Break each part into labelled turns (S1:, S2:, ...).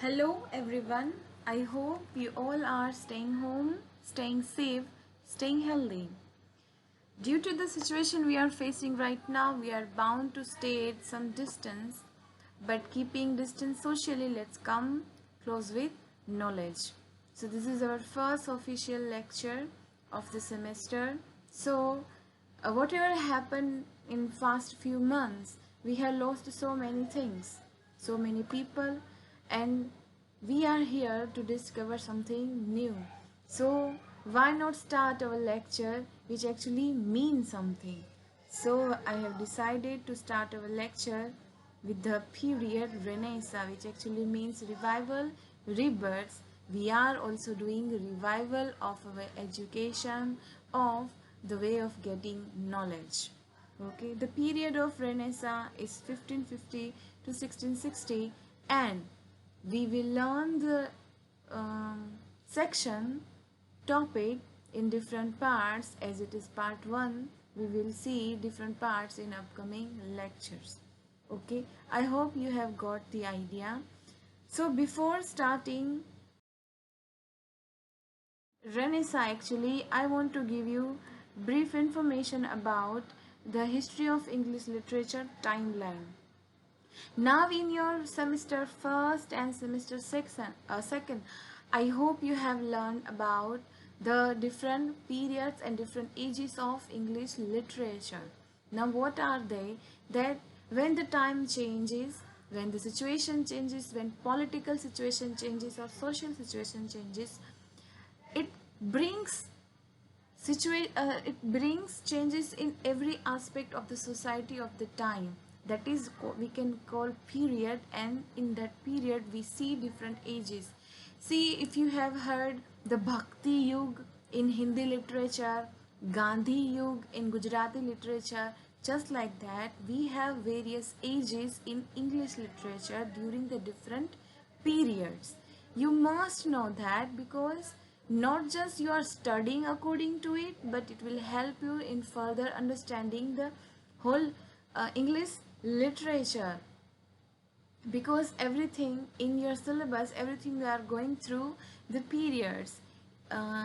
S1: Hello everyone. I hope you all are staying home, staying safe, staying healthy. Due to the situation we are facing right now, we are bound to stay at some distance, but keeping distance socially, let's come close with knowledge. So this is our first official lecture of the semester. So whatever happened in past few months, we have lost so many things, so many people, and we are here to discover something new. So why not start our lecture which actually means something? So I have decided to start our lecture with the period Renaissance, which actually means revival, rebirth. We are also doing revival of our education, of the way of getting knowledge. Okay, the period of Renaissance is 1550 to 1660, and we will learn the section topic in different parts. As it is part 1, we will see different parts in upcoming lectures. Okay, I hope you have got the idea. So before starting Renaissance, actually I want to give you brief information about the history of English literature timeline. Now in your semester first and semester second, I hope you have learned about the different periods and different ages of English literature. Now what are they? That when the time changes, when the situation changes, when political situation changes or social situation changes, it brings it brings changes in every aspect of the society of the time. That is we can call period, and in that period we see different ages. See, if you have heard the Bhakti Yug in Hindi literature, Gandhi Yug in Gujarati literature, just like that we have various ages in English literature during the different periods. You must know that, because not just you are studying according to it, but it will help you in further understanding the whole English literature, because everything in your syllabus, everything you are going through the periods.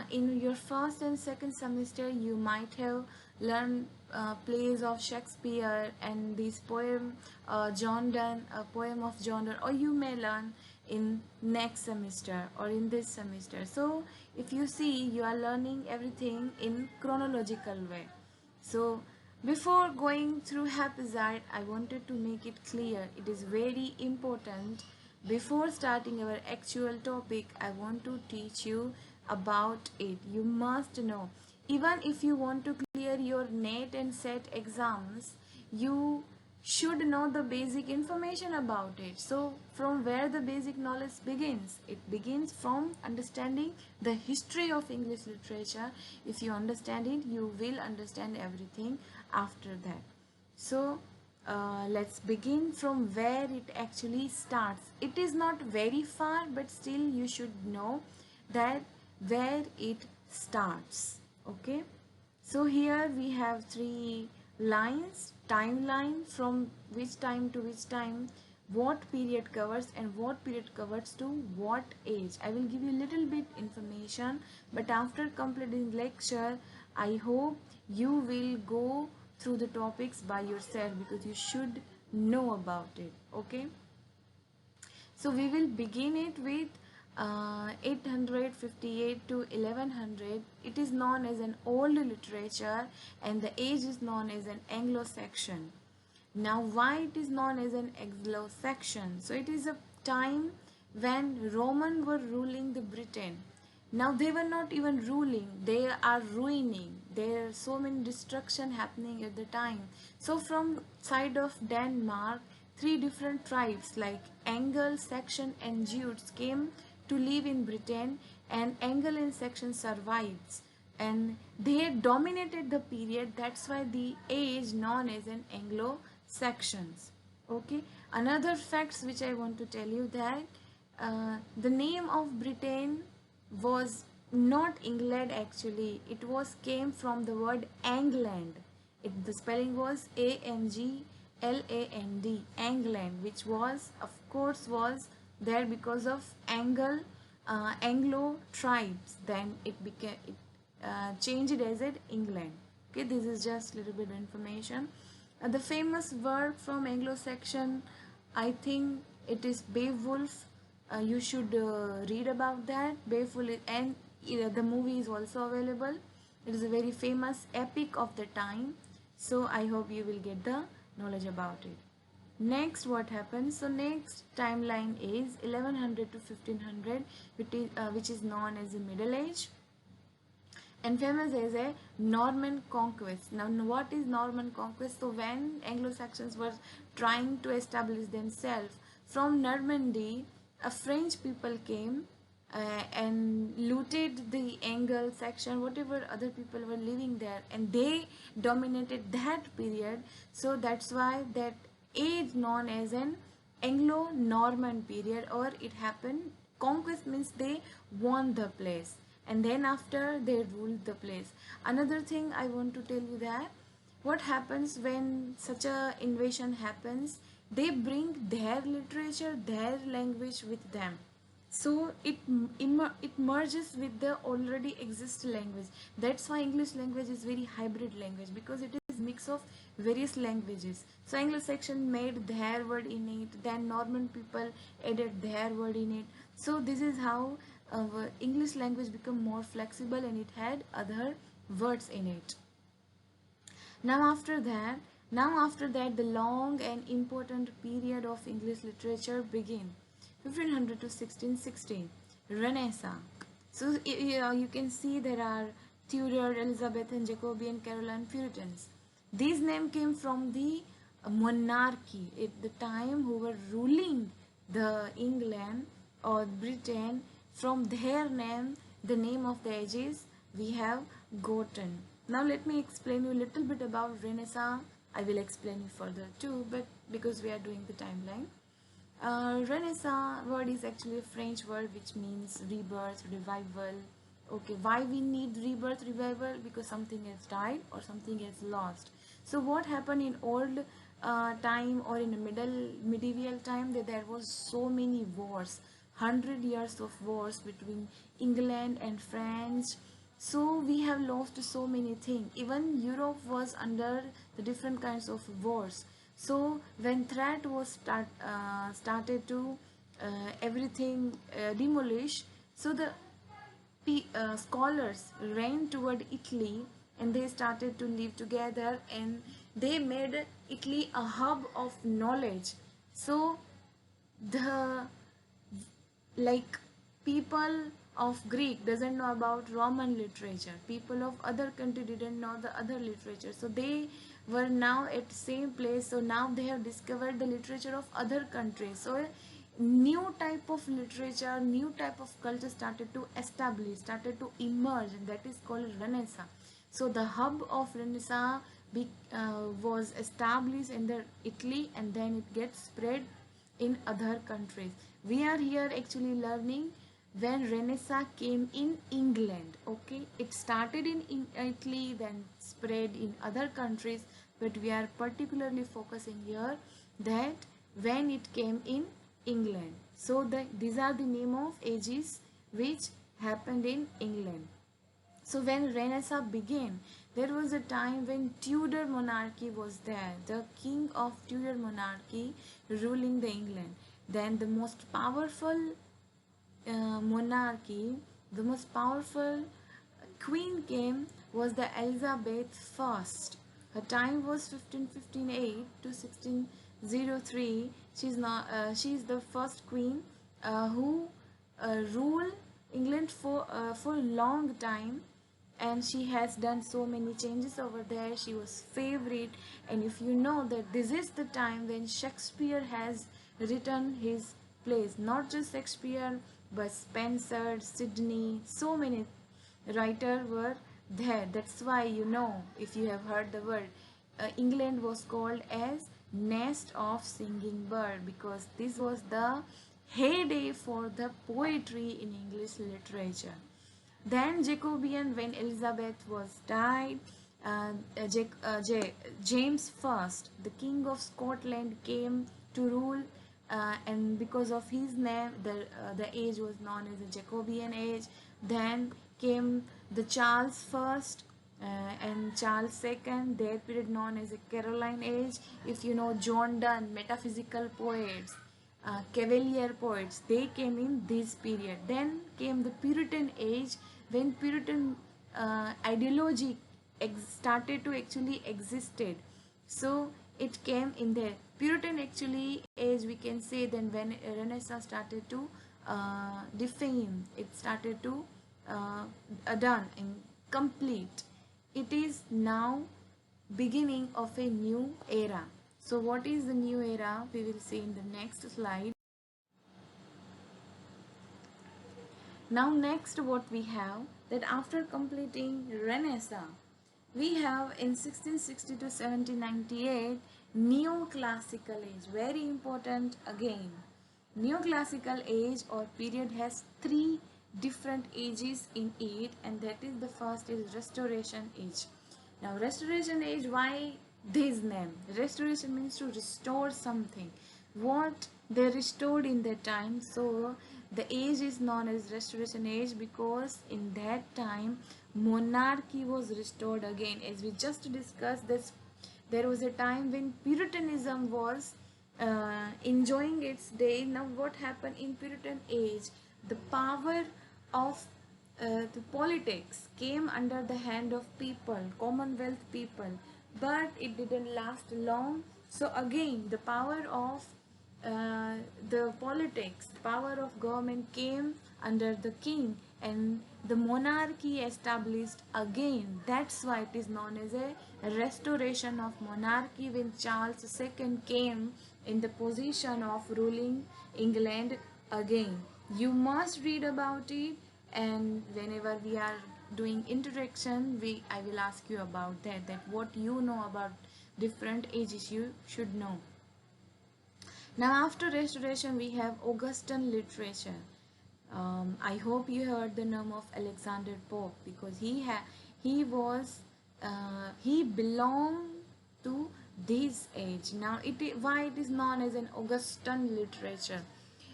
S1: In your first and second semester you might have learned plays of Shakespeare and this poem, John Donne, a poem of John Donne, or you may learn in next semester or in this semester. So if you see, you are learning everything in chronological way. So before going through haphazard, I wanted to make it clear, it is very important. Before starting our actual topic, I want to teach you about it. You must know. Even if you want to clear your NET and SET exams, you should know the basic information about it. So from where the basic knowledge begins? It begins from understanding the history of English literature. If you understand it, you will understand everything after that. So let's begin from where it actually starts. It is not very far, but still you should know that where it starts. Okay, so here we have three lines, timeline, from which time to which time, what period covers, and what period covers to what age. I will give you little bit information, but after completing lecture, I hope you will go through the topics by yourself, because you should know about it. Okay, so we will begin it with 858 to 1100. It is known as an old literature, and the age is known as an Anglo-Saxon. Now why it is known as an Anglo-Saxon? So it is a time when Roman were ruling the Britain. Now they were not even ruling, they are ruining. There are so many destruction happening at the time. So from side of Denmark, three different tribes like Anglo, Saxon and Jutes came to live in Britain, and Anglo and Saxon survives, and they dominated the period. That's why the age known as an Anglo-Saxons. Okay, another facts which I want to tell you, that the name of Britain was not England, actually it was came from the word England. The spelling was Angland, England, which was of course was there because of Anglo tribes. Then it became changed as it England. Okay, this is just little bit information. The famous work from Anglo-Saxon, I think it is Beowulf. You should read about that. Beowulf, and the movie is also available. It is a very famous epic of the time. So I hope you will get the knowledge about it. Next, what happens? So next timeline is 1100 to 1500, which is known as the Middle Age, and famous as a Norman conquest. Now, what is Norman conquest? So when Anglo-Saxons were trying to establish themselves from Normandy, a French people came and looted the Anglo-Saxon, whatever other people were living there, and they dominated that period. So that's why that age known as an Anglo-Norman period, or it happened. Conquest means they won the place, and then after they ruled the place. Another thing I want to tell you that what happens when such a invasion happens, they bring their literature, their language with them. So it merges with the already exist language. That's why English language is very hybrid language, because it is mix of various languages. So Anglo-Saxon made their word in it, then Norman people added their word in it. So this is how English language become more flexible, and it had other words in it. Now after that, the long and important period of English literature began, 1500 to 1616, Renaissance. So you can see there are Tudor, Elizabethan, Jacobean, Caroline, Puritans. These names came from the monarchy at the time who were ruling the England or Britain. From their name, the name of the ages we have gotten. Now let me explain you a little bit about Renaissance. I will explain you further too, but because we are doing the timeline. Renaissance word is actually a French word which means rebirth, revival. Okay, why we need rebirth, revival? Because something has died or something has lost. So what happened in old time or in the medieval time, that there was so many wars, 100 years of wars between England and France. So we have lost so many things. Even Europe was under the different kinds of wars. So when threat was started to everything demolish, so the scholars ran toward Italy, and they started to live together, and they made Italy a hub of knowledge. So the like people of Greek doesn't know about Roman literature, people of other country didn't know the other literature, so they were now at the same place. So now they have discovered the literature of other countries. So new type of literature, new type of culture started to establish, started to emerge, and that is called Renaissance. So the hub of Renaissance was established in the Italy, and then it gets spread in other countries. We are here actually learning when Renaissance came in England. Okay, it started in Italy, then spread in other countries, but we are particularly focusing here that when it came in England. So these are the name of ages which happened in England. So when Renaissance began, there was a time when Tudor monarchy was there, the king of Tudor monarchy ruling the England. Then the most powerful monarchy, the most powerful queen came, was the Elizabeth I. Her time was 1558 to 1603. She's the first queen who ruled England for a long time, and she has done so many changes over there. She was favorite, and if you know that this is the time when Shakespeare has written his plays, not just Shakespeare but Spencer, Sidney, so many writers were there. That's why, you know, if you have heard the word, England was called as nest of singing bird, because this was the heyday for the poetry in English literature. Then Jacobean, when Elizabeth was died, James I, the King of Scotland, came to rule and because of his name, the age was known as the Jacobean age. Then came the Charles first and Charles second, their period known as the Caroline age. If you know John Donne, metaphysical poets, Cavalier poets, they came in this period. Then came the Puritan age, when Puritan ideology started to actually existed. So it came in there. Puritan actually age, we can say, then when Renaissance started to defame, it started to done and complete. It is now beginning of a new era. So what is the new era? We will see in the next slide. Now next what we have, that after completing Renaissance, we have in 1660 to 1798 neoclassical age. Very important again. Neoclassical age or period has three different ages in it, and that is, the first is Restoration age. Now Restoration age, why this name? Restoration means to restore something. What they restored in that time. So the age is known as Restoration age because in that time monarchy was restored again. As we just discussed this, there was a time when Puritanism was enjoying its day. Now what happened in Puritan age? The power of the politics came under the hand of people, Commonwealth people, but it didn't last long. So again, the power of the politics, power of government came under the king, and the monarchy established again. That's why it is known as a restoration of monarchy, when Charles II came in the position of ruling England again. You must read about it, and whenever we are doing interaction, I will ask you about that what you know about different ages you should know. Now after Restoration we have Augustan literature. I hope you heard the name of Alexander Pope, because he belonged to this age. Now why it is known as an Augustan literature?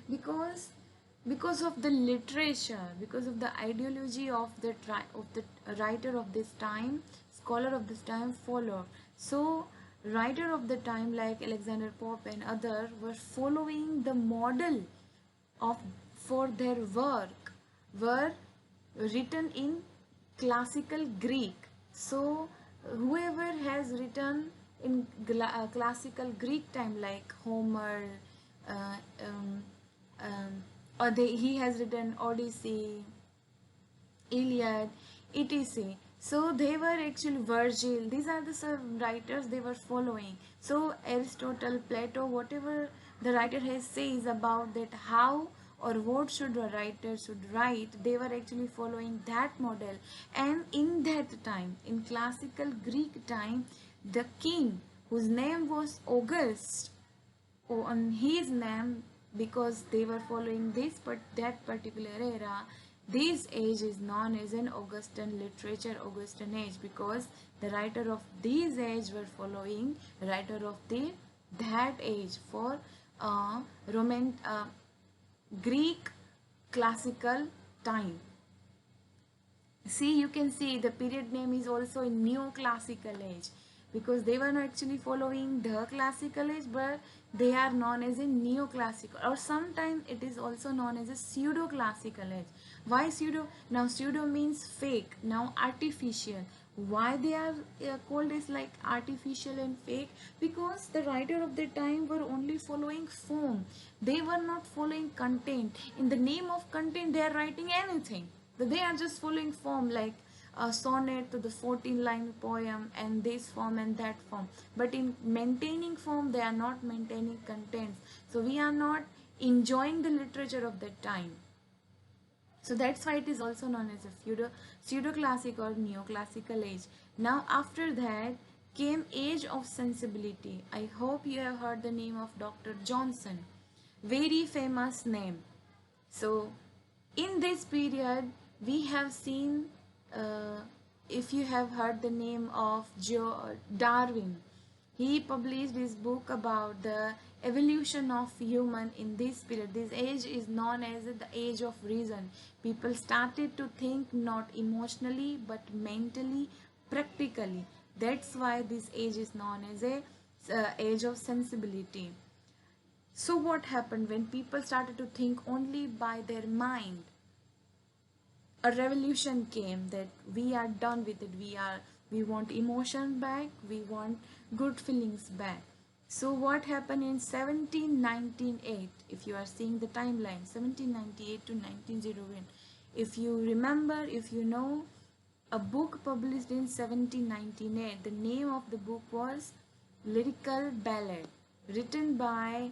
S1: Because of the literature, because of the ideology of the writer of this time, scholar of this time followed. So writer of the time like Alexander Pope and other were following the model of for their work were written in classical Greek. So whoever has written in classical Greek time like Homer, uh, um, he has written Odyssey, Iliad, etc. So they were actually Virgil. These are the some writers they were following. So Aristotle, Plato, whatever the writer has says about that, how or what should a writer should write, they were actually following that model. And in that time, in classical Greek time, the king whose name was August, on his name, because they were following this that particular era, this age is known as an Augustan literature, Augustan age, because the writer of this age were following writer of that age for Roman Greek classical time. See, you can see the period name is also in neoclassical age, because they were not actually following the classical age, but they are known as a neoclassical, or sometimes it is also known as a pseudo classical age. Why pseudo? Now pseudo means fake, now artificial. Why they are called as like artificial and fake? Because the writer of the time were only following form, they were not following content. In the name of content they are writing anything, they are just following form, like a sonnet to the 14-line poem and this form and that form, but in maintaining form they are not maintaining contents. So we are not enjoying the literature of that time. So that's why it is also known as a pseudo-classic or neoclassical age. Now after that came age of sensibility. I hope you have heard the name of Dr. Johnson, very famous name. So in this period we have seen, if you have heard the name of Darwin, He published his book about the evolution of human in this period. This age is known as the age of reason. People started to think not emotionally but mentally, practically. That's why this age is known as a age of sensibility. So what happened when people started to think only by their mind? A revolution came that we are done with it. We want emotion back, we want good feelings back. So what happened in 1798? If you are seeing the timeline, 1798 to 1901, if you remember, if you know, a book published in 1798, the name of the book was Lyrical Ballad, written by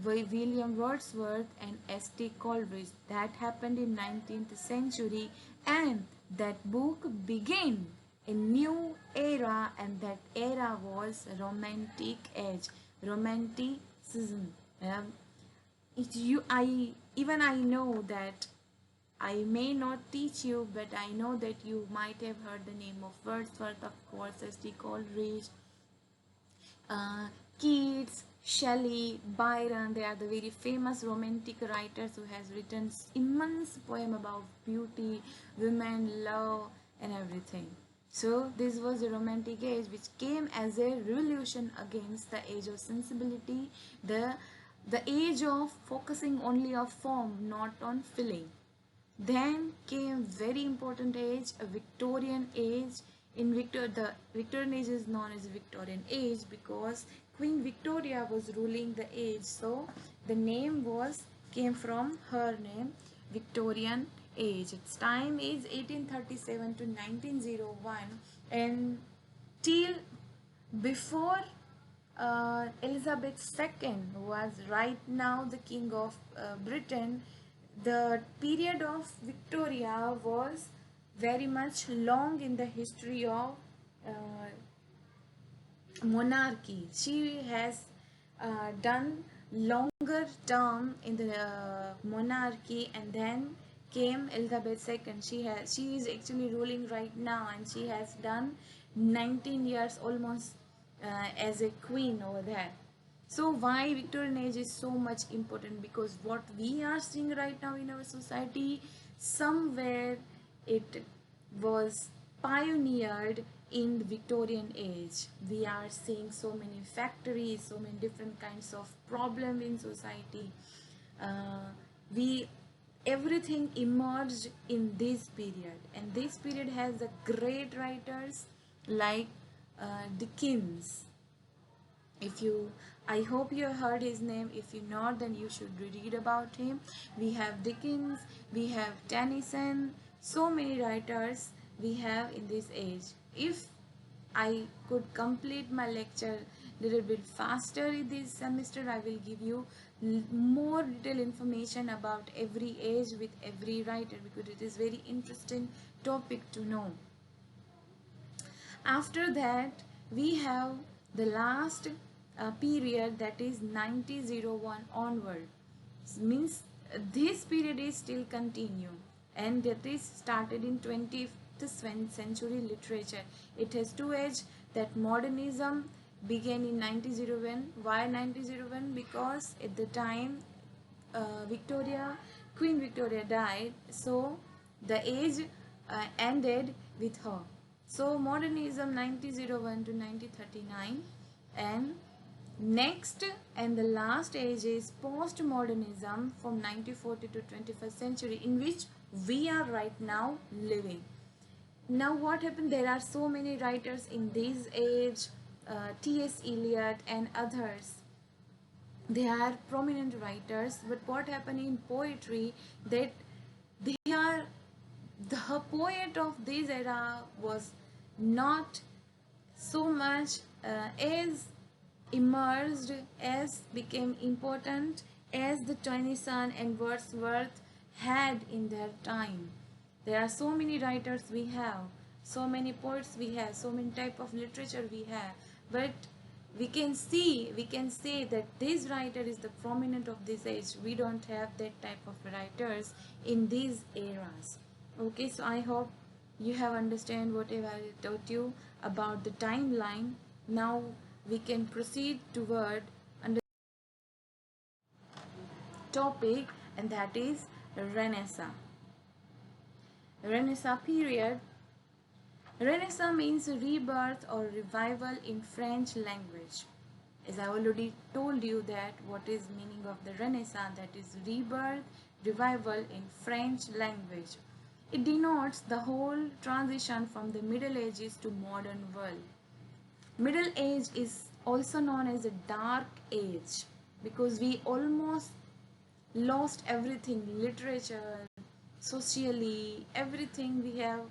S1: William Wordsworth and S.T. Coleridge. That happened in 19th century, and that book began a new era, and that era was Romantic Age, Romanticism. I know that I may not teach you, but I know that you might have heard the name of Wordsworth, of course, S.T. Coleridge, uh, Keats, Shelley, Byron. They are the very famous romantic writers who has written immense poem about beauty, women, love, and everything. So this was the romantic age, which came as a revolution against the age of sensibility, the the age of focusing only on form, not on feeling. Then came very important age, a Victorian age. The Victorian age is known as Victorian age because Queen Victoria was ruling the age. So the name was came from her name, Victorian age. Its time is 1837 to 1901, and till before Elizabeth II was right now the king of Britain, the period of Victoria was very much long in the history of uh, monarchy. She has done longer term in the monarchy, and then came Elizabeth II. She is actually ruling right now, and she has done 19 years almost as a queen over there. So why Victorian age is so much important? Because what we are seeing right now in our society, somewhere it was pioneered in the Victorian age. We are seeing so many factories, so many different kinds of problem in society. We Everything emerged in this period, and this period has the great writers like Dickens. If you I hope you have heard his name. If you not, then you should read about him. We have Dickens, we have Tennyson, so many writers we have in this age. If I could complete my lecture little bit faster in this semester, I will give you more detailed information about every age with every writer, because it is very interesting topic to know. After that, we have the last period, that is 1901 onward. Means this period is still continue, and that is started in 20th century literature. It has two edges. That modernism began in 1901. Why 1901? Because at the time Queen Victoria died, so the age ended with her. So modernism 1901 to 1939, and next and the last age is postmodernism from 1940 to 21st century, in which we are right now living. Now what happened? There are so many writers in this age, T.S. Eliot and others. They are prominent writers, but what happened in poetry, that they are the poet of this era was not so much as emerged, as became important as the Tennyson and Wordsworth had in their time. There are so many writers we have, so many poets we have, so many type of literature we have, but we can say that this writer is the prominent of this age. We don't have that type of writers in these eras. Okay, so I hope you have understand whatever I taught you about the timeline. Now we can proceed toward another topic, and that is Renaissance. Renaissance period. Renaissance means rebirth or revival in French language. As I already told you that what is meaning of the Renaissance, that is rebirth, revival in French language. It denotes the whole transition from the Middle Ages to modern world. Middle Age is also known as a dark age because we almost lost everything, literature, socially, everything we have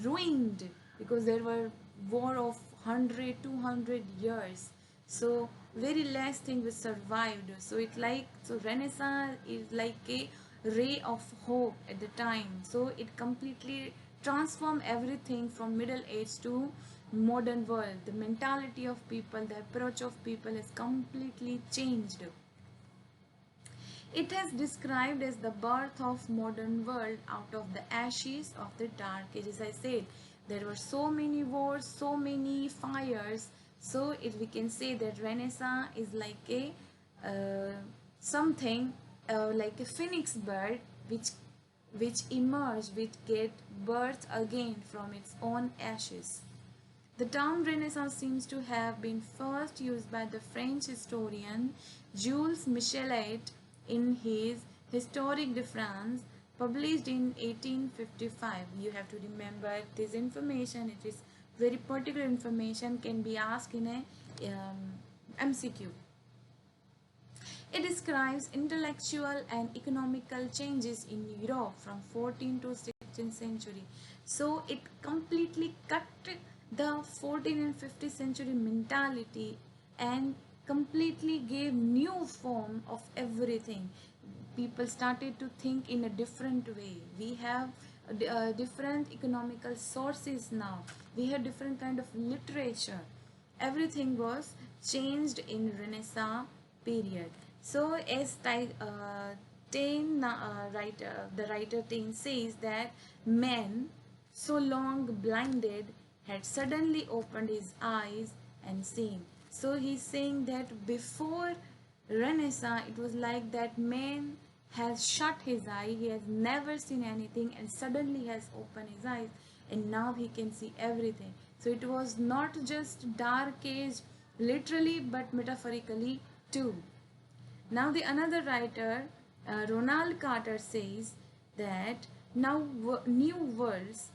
S1: ruined because there were war of 100 200 years, so very less thing was survived. So it like, so Renaissance is like a ray of hope at the time, so it completely transformed everything from middle age to modern world. The mentality of people, the approach of people has completely changed. It is described as the birth of modern world out of the ashes of the dark ages. I said there were so many wars, so many fires. So we can say that Renaissance is like a something like a phoenix bird which emerged, which get birth again from its own ashes. The term Renaissance seems to have been first used by the French historian Jules Michelet in his Historique de France, published in 1855. You have to remember this information. It is very particular information, can be asked in a MCQ. It describes intellectual and economical changes in Europe from 14th to 16th century. So it completely cut the 14th and 15th century mentality and completely gave new form of everything. People started to think in a different way. We have different economical sources now. We have different kind of literature. Everything was changed in Renaissance period. So as the writer Taine says that man, so long blinded, had suddenly opened his eyes and seen. So he's saying that before Renaissance, it was like that man has shut his eye, he has never seen anything, and suddenly has opened his eyes, and now he can see everything. So it was not just dark age literally but metaphorically too. Now the another writer, Ronald Carter, says that now new worlds,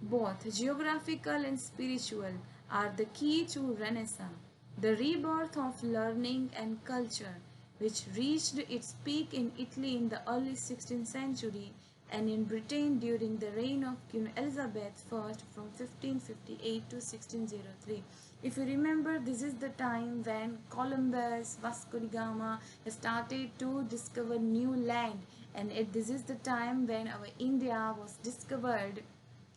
S1: both geographical and spiritual, are the key to Renaissance, the rebirth of learning and culture, which reached its peak in Italy in the early 16th century and in Britain during the reign of Queen Elizabeth I from 1558 to 1603. If you remember, this is the time when Columbus, Vasco da Gama started to discover new land, and this is the time when our India was discovered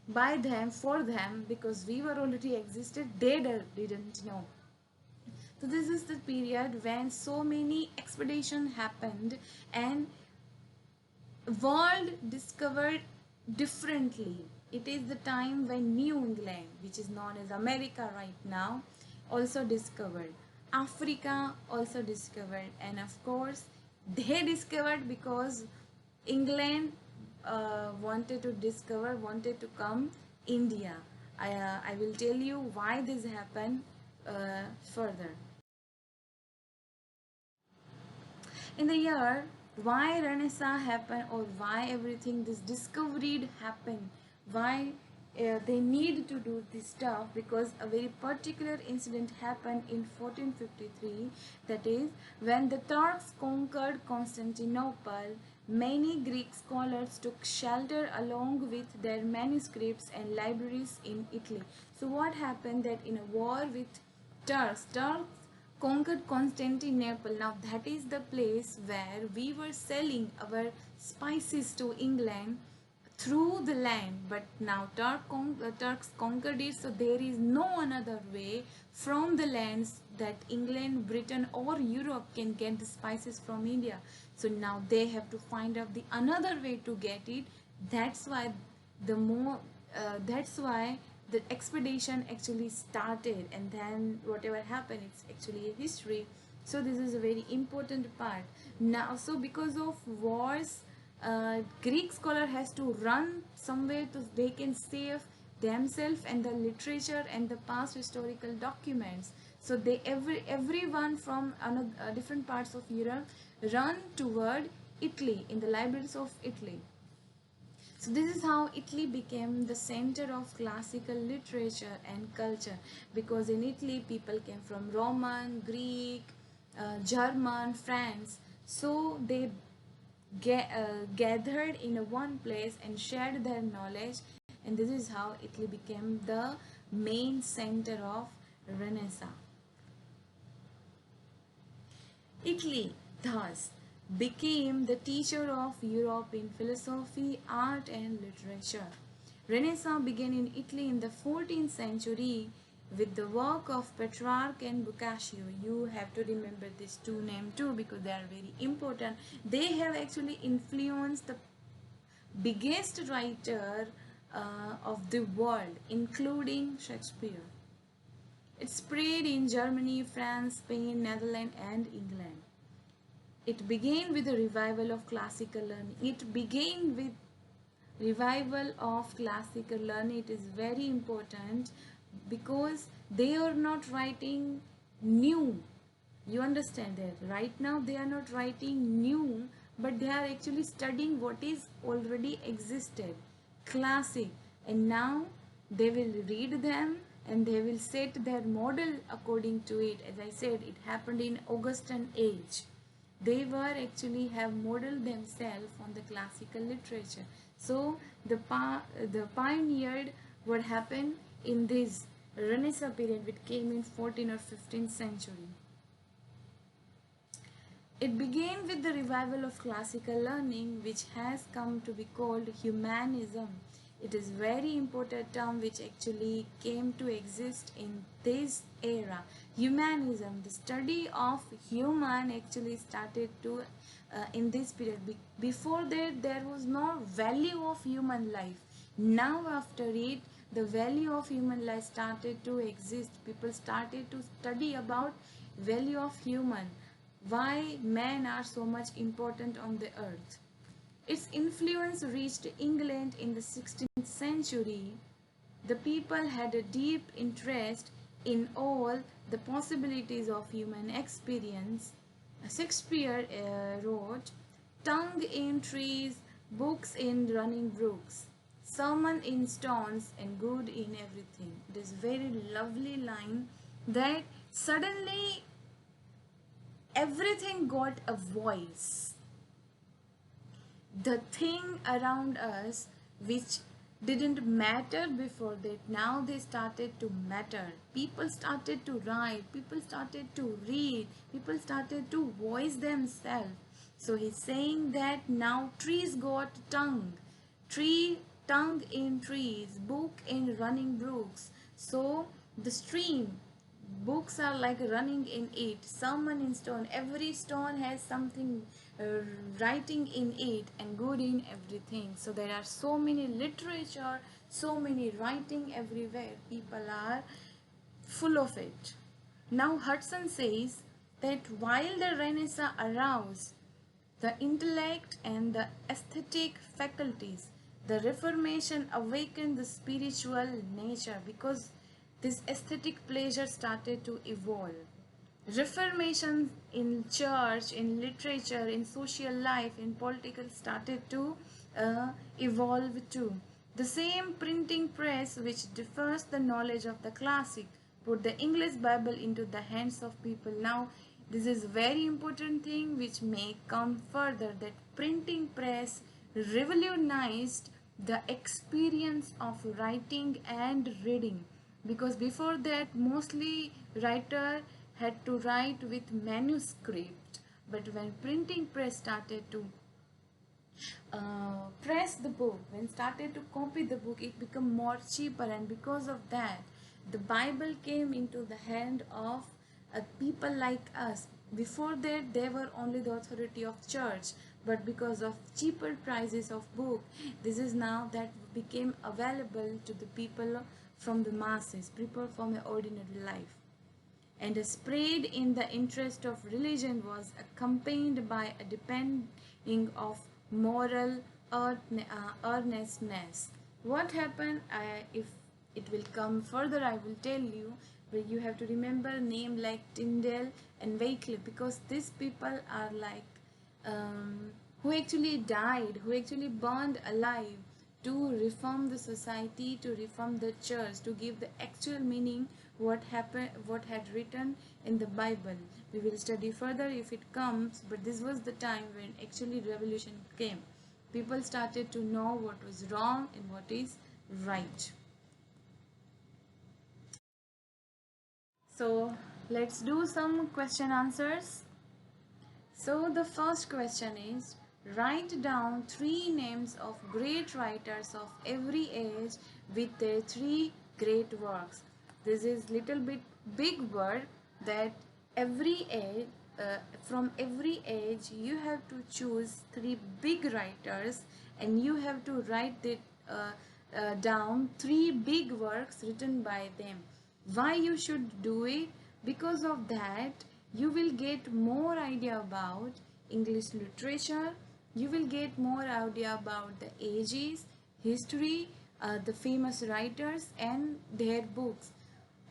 S1: by them, for them, because we were already existed, they didn't know. So this is the period when so many expeditions happened and world discovered differently. It is the time when New England, which is known as America right now, also discovered. Africa also discovered, and of course they discovered because England wanted to come India. I will tell you why this happened further. In the year why Renaissance happened, or why everything this discovery happened, why they need to do this stuff, because a very particular incident happened in 1453, that is when the Turks conquered Constantinople. Many Greek scholars took shelter along with their manuscripts and libraries in Italy. So what happened, that in a war with Turks conquered Constantinople. Now that is the place where we were selling our spices to England through the land, but now Turks conquered it, so there is no another way from the lands that England, Britain or Europe can get the spices from India. So now they have to find out the another way to get it. That's why the expedition actually started, and then whatever happened, it's actually a history. So this is a very important part now. So because of wars, Greek scholar has to run somewhere to they can save themselves and the literature and the past historical documents. So they everyone from another, different parts of Europe run toward Italy, in the libraries of Italy. So this is how Italy became the center of classical literature and culture, because in Italy people came from Roman, Greek, German, France. So they gathered in a one place and shared their knowledge, and this is how Italy became the main center of Renaissance. Italy, thus, became the teacher of Europe in philosophy, art, and literature. Renaissance began in Italy in the 14th century with the work of Petrarch and Boccaccio. You have to remember these two names too, because they are very important. They have actually influenced the biggest writer of the world, including Shakespeare. It spread in Germany, France, Spain, Netherlands, and England. It began with the revival of classical learning. It began with revival of classical learning. It is very important because they are not writing new. You understand that right now they are not writing new, but they are actually studying what is already existed, classic, and now they will read them and they will set their model according to it. As I said, it happened in Augustan age. They were actually have modeled themselves on the classical literature. So the pioneered what happened in this Renaissance period, which came in 14th or 15th century. It began with the revival of classical learning, which has come to be called humanism. It is very important term which actually came to exist in this era. Humanism, the study of human, actually started to in this period. Before that, there was no value of human life. Now after it, the value of human life started to exist. People started to study about value of human, why men are so much important on the earth. Its influence reached England in the 16th century. The people had a deep interest in all the possibilities of human experience. Shakespeare wrote, "Tongue in trees, books in running brooks, sermon in stones, and good in everything." This very lovely line that suddenly everything got a voice. The thing around us which didn't matter before that, now they started to matter. People started to write, people started to read, people started to voice themselves. So he's saying that now trees got tongue, tree tongue in trees, book in running brooks. So the stream, books are like running in it, someone in stone, every stone has something writing in it, and good in everything. So there are so many literature, so many writing everywhere, people are full of it. Now Hudson says that while the Renaissance aroused the intellect and the aesthetic faculties, the Reformation awakened the spiritual nature, because this aesthetic pleasure started to evolve. Reformation in church, in literature, in social life, in political started to evolve too. The same printing press which differs the knowledge of the classic put the English Bible into the hands of people. Now this is very important thing which may come further, that printing press revolutionized the experience of writing and reading, because before that mostly writer had to write with manuscript, but when printing press started to press the book, when started to copy the book, it became more cheaper, and because of that the Bible came into the hand of people like us. Before that they were only the authority of church, but because of cheaper prices of book, this is now that became available to the people from the masses, prepared from an ordinary life, and a spread in the interest of religion was accompanied by a depending of moral earnestness. What happened? If it will come further, I will tell you. But you have to remember name like Tyndale and Wycliffe, because these people are like who actually died, who actually burned alive to reform the society, to reform the church, to give the actual meaning what happened, what had written in the Bible. We will study further if it comes, but this was the time when actually revolution came. People started to know what was wrong and what is right. So let's do some question answers. So the first question is, write down 3 names of great writers of every age with their 3 great works. This is little bit big word, that every age, from every age you have to choose 3 big writers, and you have to write it down 3 big works written by them. Why you should do it? Because of that you will get more idea about English literature, you will get more idea about the ages, history, the famous writers and their books.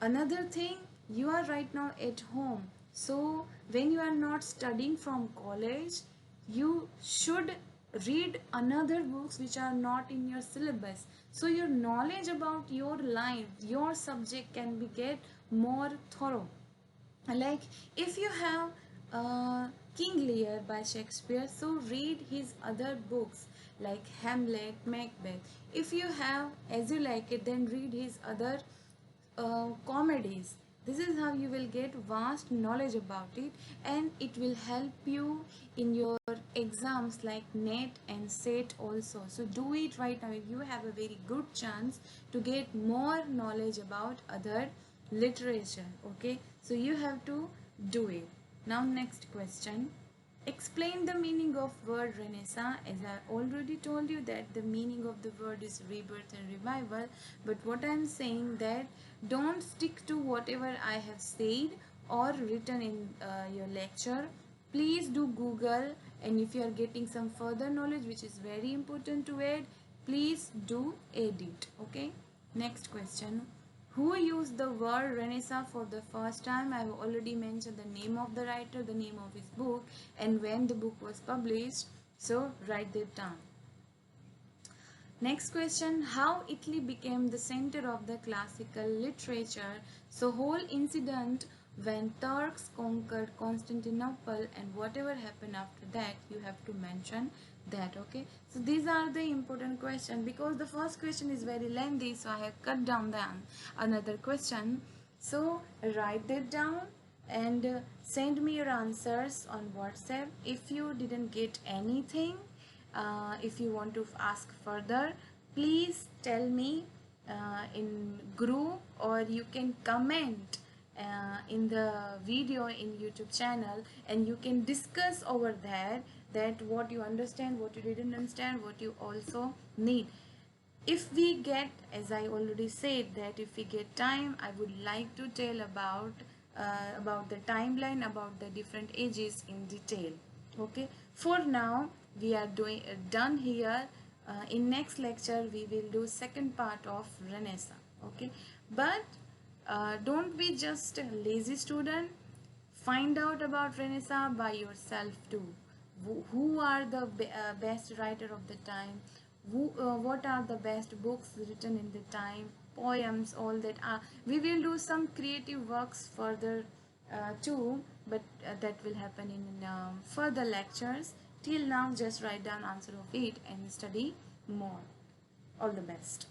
S1: Another thing, you are right now at home, so when you are not studying from college, you should read another books which are not in your syllabus, so your knowledge about your line, your subject can be get more thorough. Like if you have King Lear by Shakespeare, so read his other books like Hamlet, Macbeth. If you have As You Like It, then read his other comedies. This is how you will get vast knowledge about it, and it will help you in your exams like NET and SET also. So do it right now. You have a very good chance to get more knowledge about other literature. Okay, so you have to do it. Now next question, explain the meaning of word Renaissance. As I already told you that the meaning of the word is rebirth and revival, but what I am saying that don't stick to whatever I have said or written in your lecture. Please do Google, and if you are getting some further knowledge which is very important to add, please do add it. Okay, next question, who used the word Renaissance for the first time? I have already mentioned the name of the writer, the name of his book, and when the book was published. So write that down. Next question, how Italy became the center of the classical literature. So whole incident when Turks conquered Constantinople and whatever happened after that, you have to mention that. Okay, so these are the important questions. Because the first question is very lengthy, so I have cut down another question. So write that down and send me your answers on WhatsApp. If you didn't get anything, if you want to ask further, please tell me in group, or you can comment in the video in YouTube channel, and you can discuss over there that what you understand, what you didn't understand, what you also need. If we get, as I already said, that if we get time, I would like to tell about the timeline, about the different ages in detail. Okay, for now we are doing done here. In next lecture we will do second part of Renaissance. Okay, but don't be just a lazy student. Find out about Renaissance by yourself too. Who are the best writer of the time? What are the best books written in the time? Poems, all that. We will do some creative works further too, but that will happen in further lectures. Till now, just write down answer of it and study more. All the best.